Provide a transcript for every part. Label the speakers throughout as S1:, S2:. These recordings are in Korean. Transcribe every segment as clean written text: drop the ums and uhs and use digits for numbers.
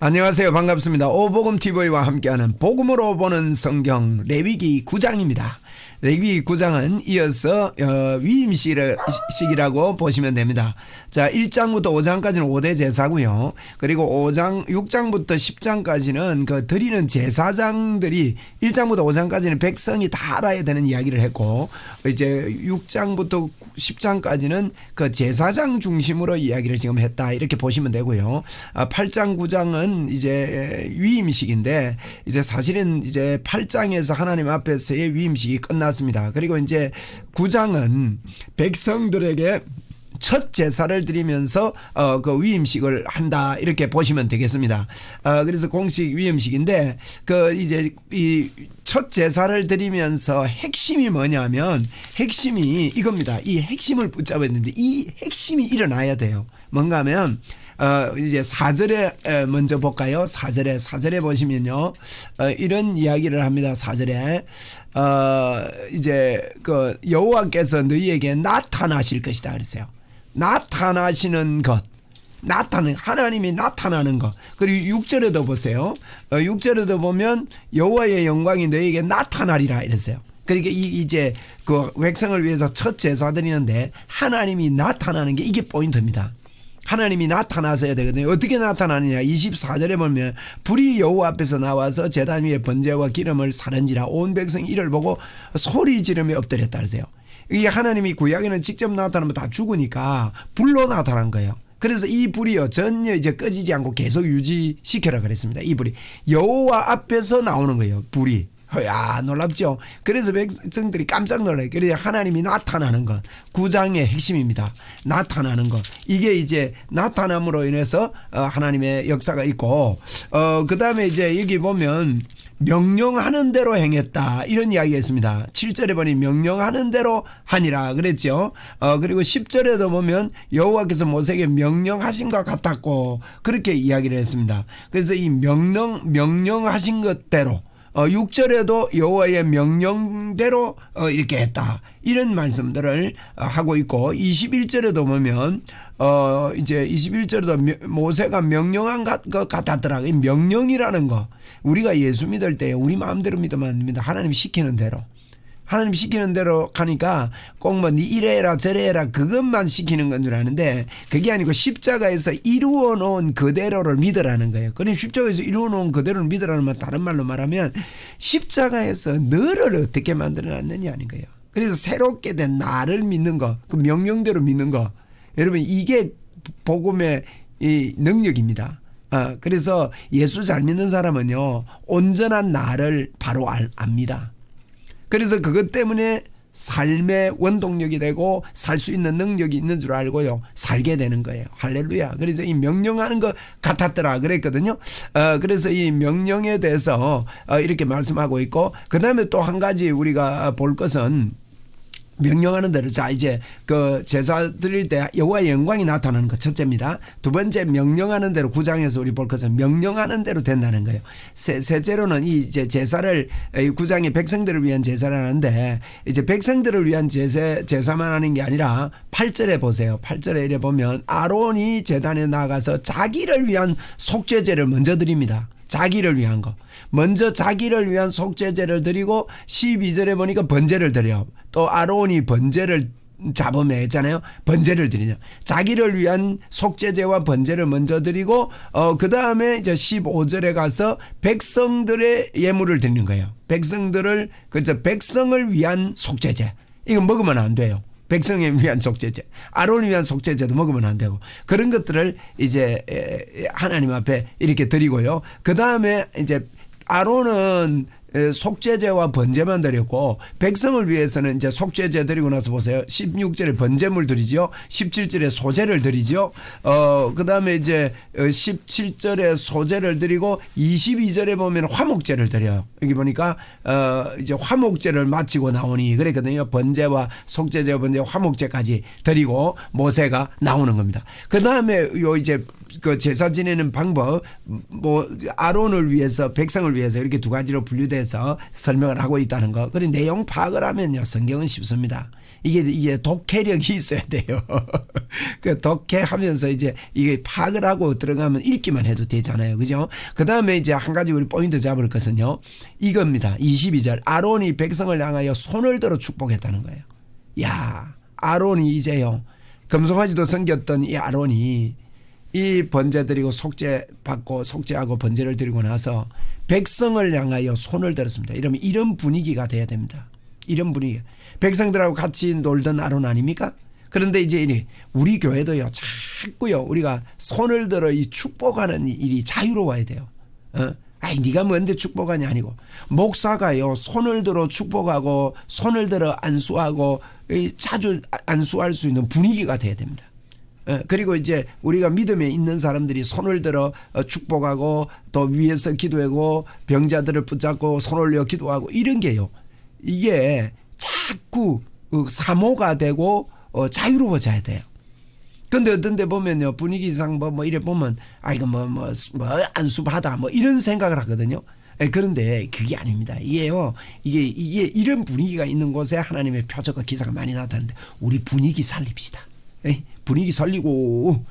S1: 안녕하세요. 반갑습니다. 오복음TV와 함께하는 복음으로 보는 성경 레위기 9장입니다. 레위기 9장은 이어서 위임식이라고 보시면 됩니다. 자, 1장부터 5장까지는 5대 제사고요. 그리고 6장부터 10장까지는 그 드리는 제사장들이 1장부터 5장까지는 백성이 다 알아야 되는 이야기를 했고, 이제 6장부터 10장까지는 그 제사장 중심으로 이야기를 지금 했다, 이렇게 보시면 되고요. 8장 9장은 이제 위임식인데, 이제 사실은 이제 8장에서 하나님 앞에서의 위임식이 끝났습니다. 그리고 이제 9장은 백성들에게 첫 제사를 드리면서 그 위임식을 한다, 이렇게 보시면 되겠습니다. 그래서 공식 위임식인데, 그 이제 이 첫 제사를 드리면서 핵심이 뭐냐면, 핵심이 이겁니다. 이 핵심을 붙잡아야 됩니다. 이 핵심이 일어나야 돼요. 뭔가 하면 이제 4절에 먼저 볼까요? 4절에 보시면요, 이런 이야기를 합니다. 4절에 이제 그 여호와께서 너희에게 나타나실 것이다 그랬어요. 나타나시는 것, 하나님이 나타나는 것. 그리고 6절에도 보세요. 6절에도 보면 여호와의 영광이 너희에게 나타나리라 이랬어요. 그러니까 이제 그 백성을 위해서 첫 제사 드리는데 하나님이 나타나는 게 이게 포인트입니다. 하나님이 나타나서야 되거든요. 어떻게 나타나느냐? 24절에 보면 불이 여호와 앞에서 나와서 제단 위에 번제와 기름을 사른지라 온 백성이 이를 보고 소리 지르며 엎드렸다 그러세요. 이게 하나님이 구약에는 직접 나타나면 다 죽으니까 불로 나타난 거예요. 그래서 이 불이요 전혀 이제 꺼지지 않고 계속 유지시켜라 그랬습니다. 이 불이 여호와 앞에서 나오는 거예요. 불이. 야, 놀랍죠? 그래서 백성들이 깜짝 놀라요. 그래서 하나님이 나타나는 것, 9장의 핵심입니다. 나타나는 것. 이게 이제 나타남으로 인해서 하나님의 역사가 있고, 그 다음에 이제 여기 보면 명령하는 대로 행했다, 이런 이야기가 있습니다. 7절에 보니 명령하는 대로 하니라 그랬죠. 그리고 10절에도 보면 여호와께서 모세에게 명령하신 것 같았고, 그렇게 이야기를 했습니다. 그래서 이 명령하신 것대로, 6절에도 여호와의 명령대로 이렇게 했다, 이런 말씀들을 하고 있고, 21절에도 보면 이제 21절에도 모세가 명령한 것 같았더라. 이 명령이라는 거, 우리가 예수 믿을 때 우리 마음대로 믿으면 안 됩니다. 하나님 시키는 대로. 하나님 시키는 대로 가니까 꼭 뭐 니 이래라 저래라 그것만 시키는 건 줄 아는데, 그게 아니고 십자가에서 이루어 놓은 그대로를 믿으라는 거예요. 그럼 십자가에서 이루어 놓은 그대로를 믿으라는 말, 다른 말로 말하면 십자가에서 너를 어떻게 만들어 놨느냐는 거예요. 그래서 새롭게 된 나를 믿는 거, 그 명령대로 믿는 거, 여러분 이게 복음의 이 능력입니다. 그래서 예수 잘 믿는 사람은요 온전한 나를 바로 압니다. 그래서 그것 때문에 삶의 원동력이 되고 살 수 있는 능력이 있는 줄 알고요 살게 되는 거예요. 할렐루야. 그래서 이 명령하는 것 같았더라 그랬거든요. 그래서 이 명령에 대해서 이렇게 말씀하고 있고, 그 다음에 또 한 가지 우리가 볼 것은 명령하는 대로, 자 이제 그 제사 드릴 때 여호와의 영광이 나타나는 것 첫째입니다. 두 번째, 명령하는 대로 9장에서 우리 볼 것은 명령하는 대로 된다는 거예요. 셋째로는 이 이제 제사를 9장의 백성들을 위한 제사를 하는데, 이제 백성들을 위한 제사만 하는 게 아니라 8절에 보세요. 8절에 이래 보면 아론이 제단에 나가서 자기를 위한 속죄제를 먼저 드립니다. 자기를 위한 거. 먼저 자기를 위한 속죄제를 드리고 12절에 보니까 번제를 드려요. 또 아론이 번제를 잡으면 했잖아요. 번제를 드리죠. 자기를 위한 속죄제와 번제를 먼저 드리고 그 다음에 이제 15절에 가서 백성들의 예물을 드리는 거예요. 그래서 백성을 위한 속죄제. 이거 먹으면 안 돼요. 백성을 위한 속죄제, 아론을 위한 속죄제도 먹으면 안 되고, 그런 것들을 이제 하나님 앞에 이렇게 드리고요. 그 다음에 이제 아론은 속죄제와 번제만 드렸고, 백성을 위해서는 이제 속죄제 드리고 나서 보세요. 16절에 번제물 드리죠. 17절에 소제를 드리죠. 그 다음에 이제 17절에 소제를 드리고 22절에 보면 화목제를 드려요. 여기 보니까 이제 화목제를 마치고 나오니 그랬거든요. 번제와 속죄제와 번제, 화목제까지 드리고 모세가 나오는 겁니다. 그 다음에 요 이제 그 제사 지내는 방법, 뭐 아론을 위해서, 백성을 위해서 이렇게 두 가지로 분류돼서 설명을 하고 있다는 거. 그리고 내용 파악을 하면요 성경은 쉽습니다. 이게 독해력이 있어야 돼요. 그 독해하면서 이제 이게 파악을 하고 들어가면 읽기만 해도 되잖아요. 그죠? 그 다음에 이제 한 가지 우리 포인트 잡을 것은요. 이겁니다. 22절. 아론이 백성을 향하여 손을 들어 축복했다는 거예요. 야, 아론이 이제요. 금송아지도 섬겼던 이 아론이 이 번제 드리고 속죄 받고 속죄하고 번제를 드리고 나서 백성을 향하여 손을 들었습니다. 이러면 이런 분위기가 돼야 됩니다. 이런 분위기. 백성들하고 같이 놀던 아론 아닙니까? 그런데 이제 우리 교회도요. 자꾸요. 우리가 손을 들어 이 축복하는 일이 자유로워야 돼요. 아이 네가 뭔데 축복하냐 아니고 목사가요. 손을 들어 축복하고 손을 들어 안수하고 자주 안수할 수 있는 분위기가 돼야 됩니다. 그리고 이제 우리가 믿음에 있는 사람들이 손을 들어 축복하고 또 위에서 기도하고 병자들을 붙잡고 손 올려 기도하고 이런 게요. 이게 자꾸 사모가 되고 자유로워져야 돼요. 근데 어떤 데 보면요. 분위기상 뭐 이래 보면 이거 뭐 안수받아 뭐 이런 생각을 하거든요. 그런데 그게 아닙니다. 이게요. 이게 이런 분위기가 있는 곳에 하나님의 표적과 기사가 많이 나타나는데 우리 분위기 살립시다. 분위기 살리고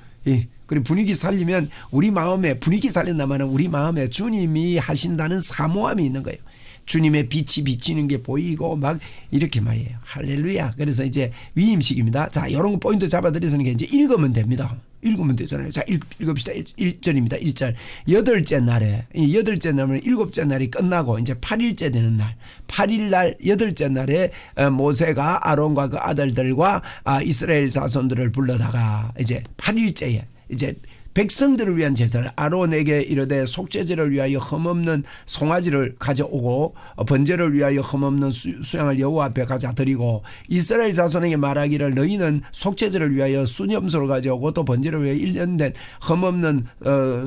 S1: 그리고 분위기 살리면 우리 마음에 분위기 살린다면 우리 마음에 주님이 하신다는 사모함이 있는 거예요. 주님의 빛이 비치는 게 보이고 막 이렇게 말이에요. 할렐루야. 그래서 이제 위임식입니다. 자, 이런 거 포인트 잡아드리서는 이제 읽으면 됩니다. 읽으면 되잖아요. 자, 읽읍시다. 1절입니다. 1절. 여덟째 날에, 여덟째 날은 일곱째 날이 끝나고 이제 8일째 되는 날. 8일 날, 여덟째 날에 모세가 아론과 그 아들들과 이스라엘 자손들을 불러다가 이제 8일째에 이제 백성들을 위한 제사를 아론에게 이르되 속죄제를 위하여 흠없는 송아지를 가져오고 번제를 위하여 흠없는 수양을 여호와 앞에 가져 드리고 이스라엘 자손에게 말하기를 너희는 속죄제를 위하여 순염소를 가져오고 또 번제를 위하여 1년 된 흠없는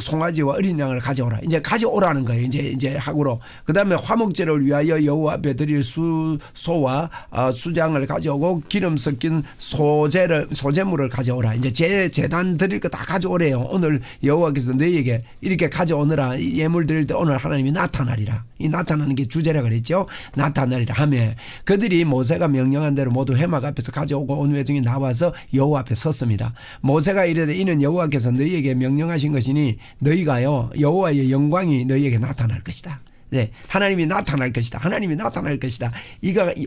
S1: 송아지와 어린 양을 가져오라. 이제 가져오라는 거예요. 이제 하고로 그다음에 화목제를 위하여 여호와 앞에 드릴 소와 수장을 가져오고 기름 섞인 소제물을 가져오라. 이제 제단 드릴 거 다 가져오래요. 오늘 여호와께서 너희에게 이렇게 가져오느라 예물 드릴 때 오늘 하나님이 나타나리라. 이 나타나는 게 주제라 그랬죠. 나타나리라 하며 그들이 모세가 명령한 대로 모두 회막 앞에서 가져오고 온 회중이 나와서 여호와 앞에 섰습니다. 모세가 이르되 이는 여호와께서 너희에게 명령하신 것이니 너희가요 여호와의 영광이 너희에게 나타날 것이다. 네, 하나님이 나타날 것이다. 하나님이 나타날 것이다.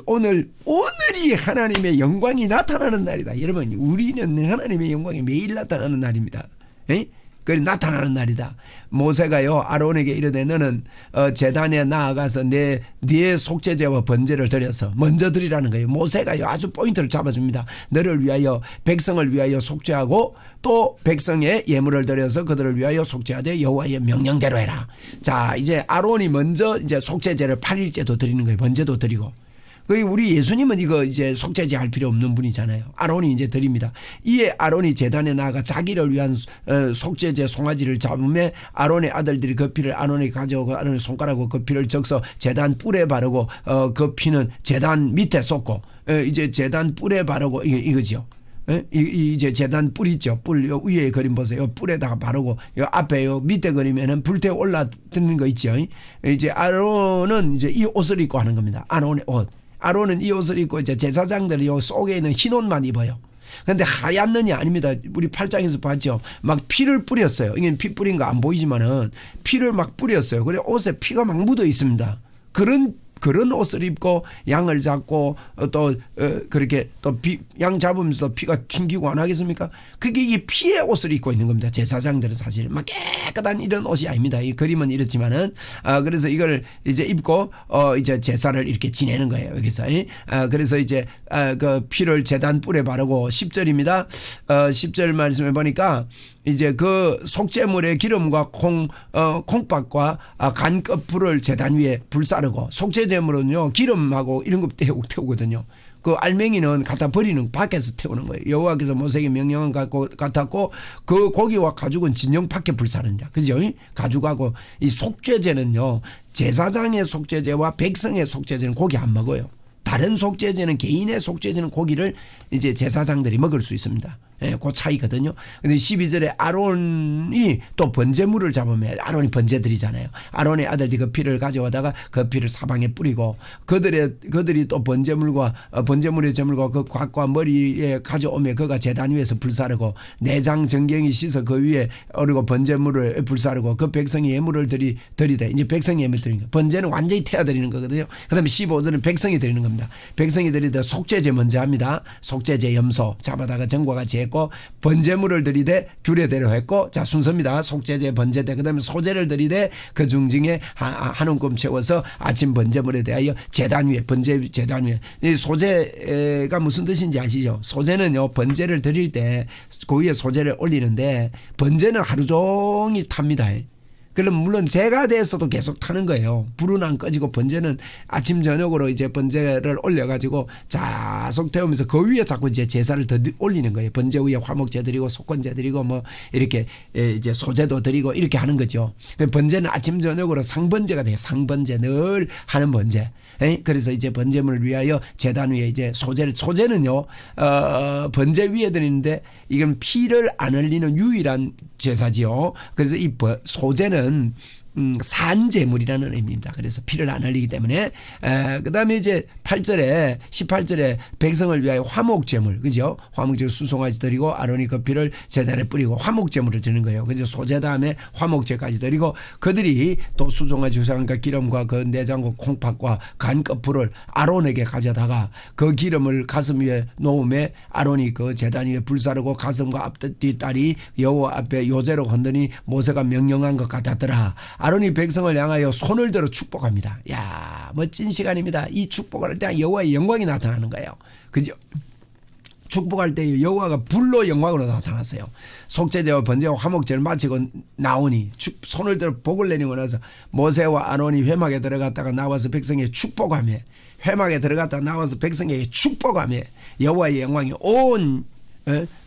S1: 오늘이 하나님의 영광이 나타나는 날이다. 여러분, 우리는 하나님의 영광이 매일 나타나는 날입니다. 그래 나타나는 날이다. 모세가요 아론에게 이르되 너는 제단에 나아가서 네 속죄제와 번제를 드려서 먼저 드리라는 거예요. 모세가요 아주 포인트를 잡아줍니다. 너를 위하여 백성을 위하여 속죄하고 또 백성의 예물을 드려서 그들을 위하여 속죄하되 여호와의 명령대로 해라. 자, 이제 아론이 먼저 이제 속죄제를 8일째도 드리는 거예요. 번제도 드리고. 우리 예수님은 이거 이제 속죄제 할 필요 없는 분이잖아요. 아론이 이제 드립니다. 이에 아론이 제단에 나아가 자기를 위한 속죄제 송아지를 잡으며 아론의 아들들이 그 피를 아론에게 가져오고 아론의 손가락으로 그 피를 적서 제단 뿔에 바르고 그 피는 제단 밑에 쏟고 이제 제단 뿔에 바르고 이거죠. 이제 제단 뿔 있죠. 뿔 위에 그림 보세요. 뿔에다가 바르고 요 앞에 요 밑에 그림에는 불태워 올라드는 거 있죠. 이제 아론은 이제 이 옷을 입고 하는 겁니다. 아론의 옷. 아론은 이 옷을 입고 이제 제사장들이 요 속에 있는 흰 옷만 입어요. 그런데 하얗느냐 아닙니다. 우리 8장에서 봤죠. 막 피를 뿌렸어요. 이게 피 뿌린 거 안 보이지만은 피를 막 뿌렸어요. 그래 옷에 피가 막 묻어 있습니다. 그런 옷을 입고 양을 잡고 또 그렇게 또 양 잡으면서 피가 튕기고 안 하겠습니까? 그게 이 피의 옷을 입고 있는 겁니다. 제사장들은 사실 막 깨끗한 이런 옷이 아닙니다. 이 그림은 이렇지만은 그래서 이걸 이제 입고 이제 제사를 이렇게 지내는 거예요. 여기서 그래서 이제 그 피를 제단 뿔에 바르고 10절입니다. 10절 말씀해 보니까 이제 그 속죄물의 기름과 콩밥과 간꺼풀을 제단 위에 불사르고 속죄제물은요 기름하고 이런 거 태우거든요. 그 알맹이는 갖다 버리는 밖에서 태우는 거예요. 여호와께서 모세에게 명령한 것 같았고 그 고기와 가죽은 진영 밖에 불사르니라. 그죠? 가죽하고 이 속죄제는요 제사장의 속죄제와 백성의 속죄제는 고기 안 먹어요. 다른 속죄제는 개인의 속죄제는 고기를 이제 제사장들이 먹을 수 있습니다. 예, 그 차이거든요. 근데 12절에 아론이 또 번제물을 잡으면 아론이 번제 드리잖아요. 아론의 아들들이 그 피를 가져오다가 그 피를 사방에 뿌리고 그들이 또 번제물의 제물과 그 곽과 머리에 가져오면 그가 제단 위에서 불사르고 내장 정경이 씻어 그 위에 오르고 번제물을 불사르고 그 백성이 예물을 드리되 이제 백성이 예물 드리는 거. 번제는 완전히 태워 드리는 거거든요. 그다음에 15절은 백성이 드리는 겁니다. 백성이 드리되 속죄제 먼저 합니다. 속죄제 염소 잡아다가 전과 같이 했고 번제물을 드리되 규례대로 했고 자 순서입니다. 속죄제 번제대 그다음에 소제를 드리되 그 중중에 한 움큼 채워서 아침 번제물에 대하여 제단 위에 번제 제단 위에 이 소제가 무슨 뜻인지 아시죠? 소제는요 번제를 드릴 때 그 위에 소제를 올리는데 번제는 하루 종일 탑니다. 그럼 물론 제가 돼서도 계속 타는 거예요. 불은 안 꺼지고 번제는 아침 저녁으로 이제 번제를 올려가지고 자속 태우면서 그 위에 자꾸 이제 제사를 더 올리는 거예요. 번제 위에 화목제 드리고 속건제 드리고 뭐 이렇게 이제 소제도 드리고 이렇게 하는 거죠. 번제는 아침 저녁으로 상번제가 돼요. 상번제 늘 하는 번제. 그래서 이제 번제물을 위하여 제단 위에 이제 소제는요 번제 위에 드리는데 이건 피를 안 흘리는 유일한 제사지요. 그래서 이 소제는 산제물이라는 의미입니다. 그래서 피를 안 흘리기 때문에 그다음에 이제 18절에 백성을 위하여 화목제물 그죠? 화목제물 수송아지 드리고 아론이 그 피를 제단에 뿌리고 화목제물을 드리는 거예요. 그래서 소제 다음에 화목제까지 드리고 그들이 또 수송아지 후상과 기름과 그 내장과 콩팥과 간꺼풀을 아론에게 가져다가 그 기름을 가슴 위에 놓음에 아론이 그 제단 위에 불사르고 가슴과 앞뒤다리 여호와 앞에 요제로 건드니 모세가 명령한 것 같았더라. 아론이 백성을 향하여 손을 들어 축복합니다. 야 멋진 시간입니다. 이 축복을 할 때 여호와의 영광이 나타나는 거예요. 그죠? 축복할 때 여호와가 불로 영광으로 나타났어요. 속죄제와 번제와 화목제를 마치고 나오니 손을 들어 복을 내리고 나서 모세와 아론이 회막에 들어갔다가 나와서 백성에게 축복하며 회막에 들어갔다가 나와서 백성에게 축복하며 여호와의 영광이 온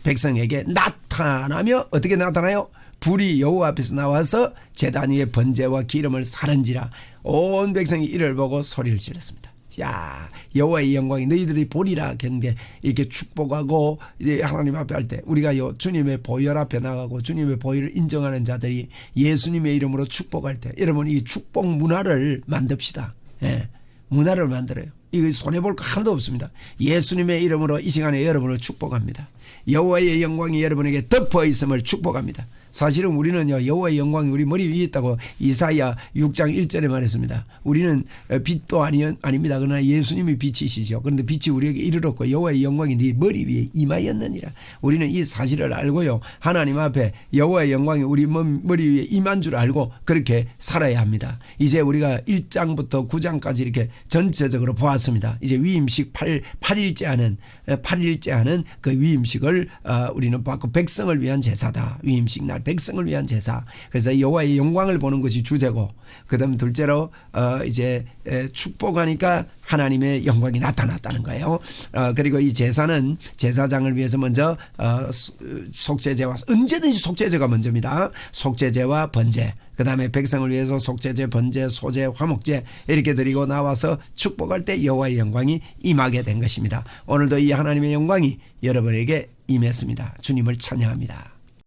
S1: 백성에게 나타나며 어떻게 나타나요? 불이 여호와 앞에서 나와서 제단 위에 번제와 기름을 사른지라 온 백성이 이를 보고 소리를 질렀습니다. 야 여호와의 영광이 너희들이 보리라 했는데 이렇게 축복하고 이제 하나님 앞에 할 때 우리가 주님의 보혈 앞에 나가고 주님의 보혈을 인정하는 자들이 예수님의 이름으로 축복할 때 여러분 이 축복 문화를 만듭시다. 예, 문화를 만들어요. 이거 손해볼 거 하나도 없습니다. 예수님의 이름으로 이 시간에 여러분을 축복합니다. 여호와의 영광이 여러분에게 덮어 있음을 축복합니다. 사실은 우리는요 여호와의 영광이 우리 머리 위에 있다고 이사야 6장 1절에 말했습니다. 우리는 빛도 아닙니다. 그러나 예수님이 빛이시죠. 그런데 빛이 우리에게 이르렀고 여호와의 영광이 네 머리 위에 임하였느니라. 우리는 이 사실을 알고요 하나님 앞에 여호와의 영광이 우리 머리 위에 임한 줄 알고 그렇게 살아야 합니다. 이제 우리가 1장부터 9장까지 이렇게 전체적으로 보았습니다. 이제 위임식 8일째 하는 그 위임식을 우리는 받고 백성을 위한 제사다. 위임식 날 백성을 위한 제사. 그래서 여호와의 영광을 보는 것이 주제고 그다음 둘째로 이제 축복하니까 하나님의 영광이 나타났다는 거예요. 그리고 이 제사는 제사장을 위해서 먼저 속죄제와 언제든지 속죄제가 먼저입니다. 속죄제와 번제 그다음에 백성을 위해서 속죄제, 번제, 소제, 화목제 이렇게 드리고 나와서 축복할 때 여호와의 영광이 임하게 된 것입니다. 오늘도 이 하나님의 영광이 여러분에게 임했습니다. 주님을 찬양합니다.